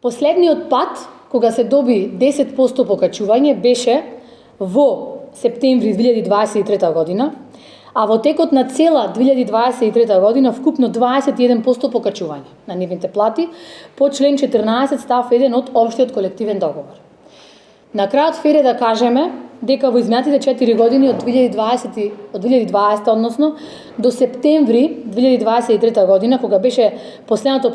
Последниот пат кога се доби 10% покачување беше во септември 2023 година, а во текот на цела 2023 година вкупно 21% покачување на нивните плати по член 14 став 1 од Општиот колективен договор. На крајот фере да кажеме дека во изминатите 4 години од 2020 односно до септември 2023 година кога беше последното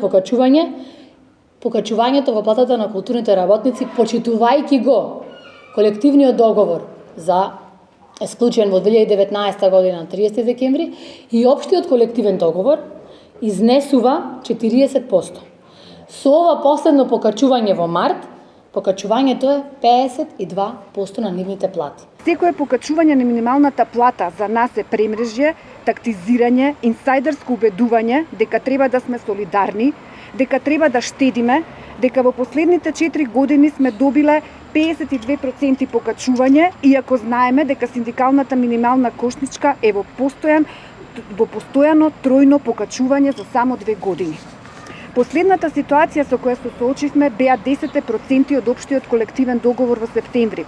покачувањето во платата на културните работници, почитувајќи го колективниот договор за склучен во 2019 година на 30 декември и општиот колективен договор изнесува 40%. Со ова последно покачување во март, покачувањето е 52% на нивните плати. Секое покачување на минималната плата за нас е премрежје, тактизирање, инсайдерско убедување дека треба да сме солидарни, дека треба да штедиме, дека во последните 4 години сме добиле 52% покачување, иако знаеме дека синдикалната минимална кошничка е во постојано тројно покачување за само 2 години. Последната ситуација со која се соочивме беа 10% од општиот колективен договор во септември,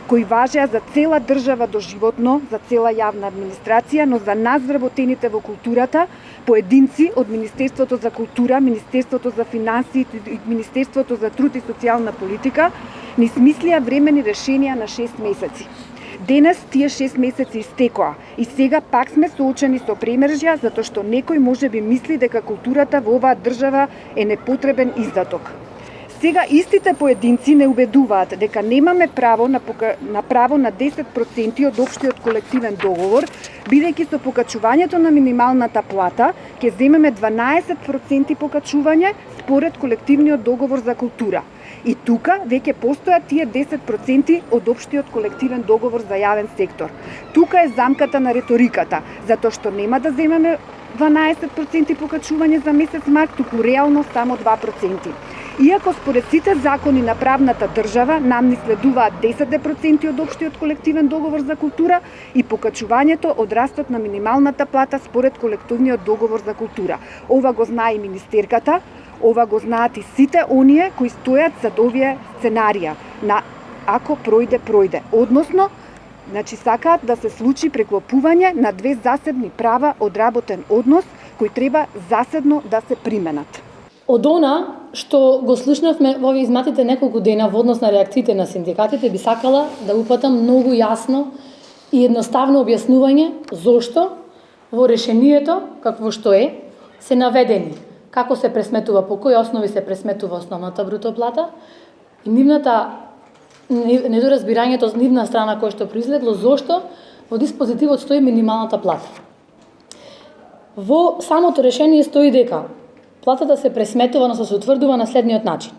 кои важеа за цела држава доживотно, за цела јавна администрација, но за нас вработените во културата, поединци од Министерството за култура, Министерството за финансии и Министерството за труд и социјална политика, ни смислија времени решенија на 6 месеци. Денес тие 6 месеци истекоа и сега пак сме соочени со премрежја затоа што некој може би мисли дека културата во оваа држава е непотребен издаток. Сега истите поединци не убедуваат дека немаме право на право на 10% од општиот колективен договор, бидејќи со покачувањето на минималната плата ќе земеме 12% покачување според колективниот договор за култура. И тука веќе постојат тие 10% од општиот колективен договор за јавен сектор. Тука е замката на реториката, затоа што нема да земеме 12% покачување за месец март, туку реално само 2%. Иако според сите закони на правната држава нам ни следуваат 10% од општиот колективен договор за култура и покачувањето од растот на минималната плата според колективниот договор за култура. Ова го знае и министерката, ова го знаат и сите оние кои стојат зад овие сценарија на ако пројде. Односно, сакаат да се случи преклопување на две засебни права од работен однос кои треба заседно да се применат. Од она што го слушнавме во овие изматите неколку дена во однос на реакциите на синдикатите, би сакала да упатам многу јасно и едноставно објаснување зошто во решението, какво што е, се наведени како се пресметува, по кои основи се пресметува основната бруто плата и нивната недоразбирањето од нивна страна кој што произлегло зошто во диспозитивот стои минималната плата. Во самото решение стои дека платата се пресметува, но се утврдува на следниот начин.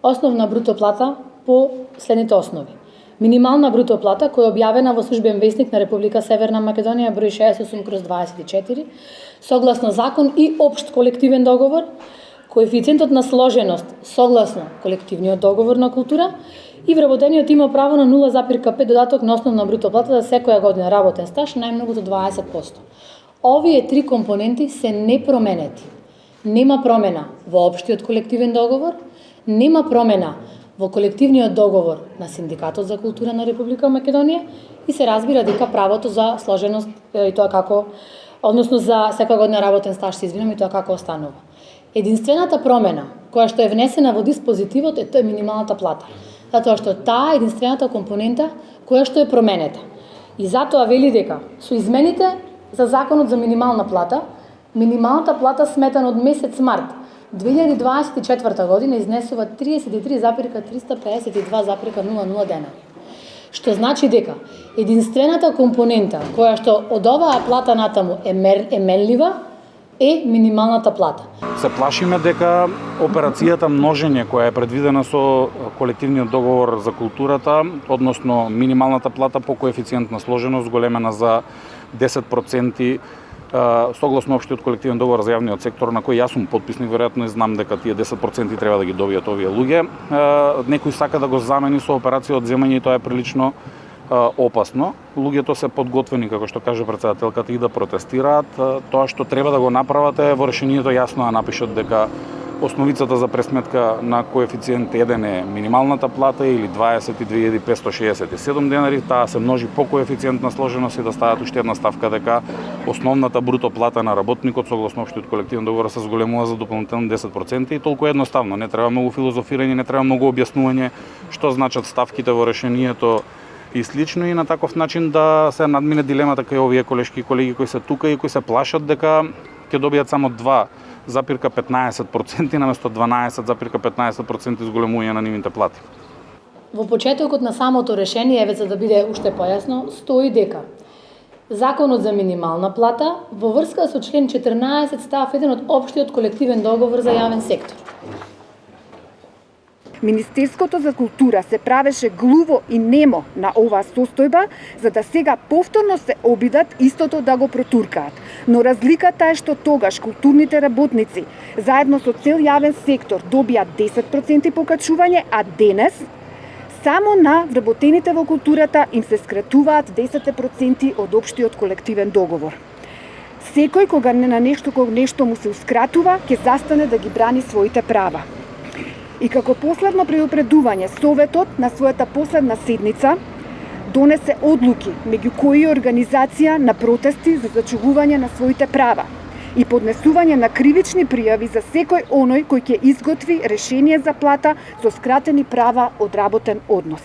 Основна бруто плата по следните основи. Минимална бруто плата која е објавена во Службен весник на Република Северна Македонија број 68/24, согласно закон и општ колективен договор, коефициентот на сложеност согласно колективниот договор на култура и вработениот има право на 0,5 додаток на основна бруто плата за секоја година работен стаж, најмногу до 20%. Овие три компоненти се непроменети. Нема промена во општиот колективен договор, нема промена во колективниот договор на Синдикатот за култура на Република Македонија и се разбира дека правото за сложеност и тоа како, односно за секоја година работен стаж, се извинувам, и тоа како останува. Единствената промена која што е внесена во диспозитивот е тоа минималната плата, затоа што таа е единствената компонента која што е променета. И затоа вели дека со измените за законот за минимална плата, минималната плата сметана од месец март 2024 година изнесува 33,352,00 денари. Што значи дека единствената компонента која што од оваа плата натаму е менлива е минималната плата. Се плашиме дека операцијата множење која е предвидена со колективниот договор за културата, односно минималната плата по коефициент на сложеност големена за 10%, согласно општиот колективен договор за јавниот сектор, на кој јас сум потписник, веројатно и знам дека тие 10% треба да ги добијат овие луѓе. Некој сака да го замени со операција од земање и тоа е прилично опасно. Луѓето се подготвени, како што каже председателката, и да протестираат. Тоа што треба да го направат е во решението јасно да напишат дека Основицата за пресметка на коефициент 1 е минималната плата или 22.567 денари, таа се множи по коефициент на сложеност и да стават уште една ставка дека основната бруто плата на работникот согласно општиот колективен договор се зголемува за дополнително 10% и толку едноставно, не треба многу филозофирање, не треба многу објаснување што значат ставките во решението и слично, и на таков начин да се надмине дилемата кај овие колешки колеги кои се тука и кои се плашат дека ќе добијат само 2,15% наместо 12,15% изголемување на нивните плати. Во почетокот на самото решение, еве за да биде уште појасно, стои дека Законот за минимална плата во врска со член 14 став 1 од општиот колективен договор за јавен сектор. Министерството за култура се правеше глуво и немо на оваа состојба, за да сега повторно се обидат истото да го протуркаат. Но разликата е што тогаш културните работници заедно со цел јавен сектор добија 10% покачување, а денес само на вработените во културата им се скратуваат 10% од општиот колективен договор. Секој кога нешто му се ускратува, ќе застане да ги брани своите права. И како последно предупредување, Советот на својата последна седница донесе одлуки меѓу кои организација на протести за зачувување на своите права и поднесување на кривични пријави за секој оној кој ќе изготви решение за плата со скратени права од работен однос.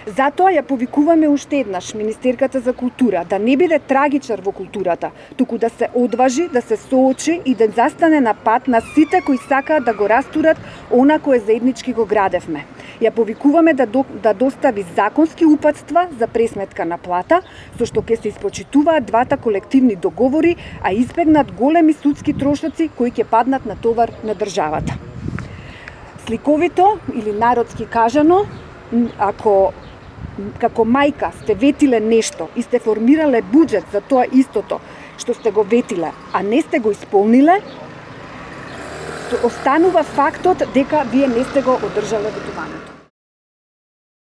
Затоа ја повикуваме уште еднаш Министерката за култура да не биде трагичар во културата, туку да се одважи, да се соочи и да застане на пат на сите кои сакаат да го растурат она кое заеднички го градевме. Ја повикуваме да достави законски упатства за пресметка на плата, со што ќе се испочитуваат двата колективни договори, а избегнат големи судски трошоци кои ќе паднат на товар на државата. Сликовито или народски кажано, ако како мајка сте ветиле нешто и сте формирале буџет за тоа истото што сте го ветиле, а не сте го исполниле, останува фактот дека вие не сте го одржале ветувањето.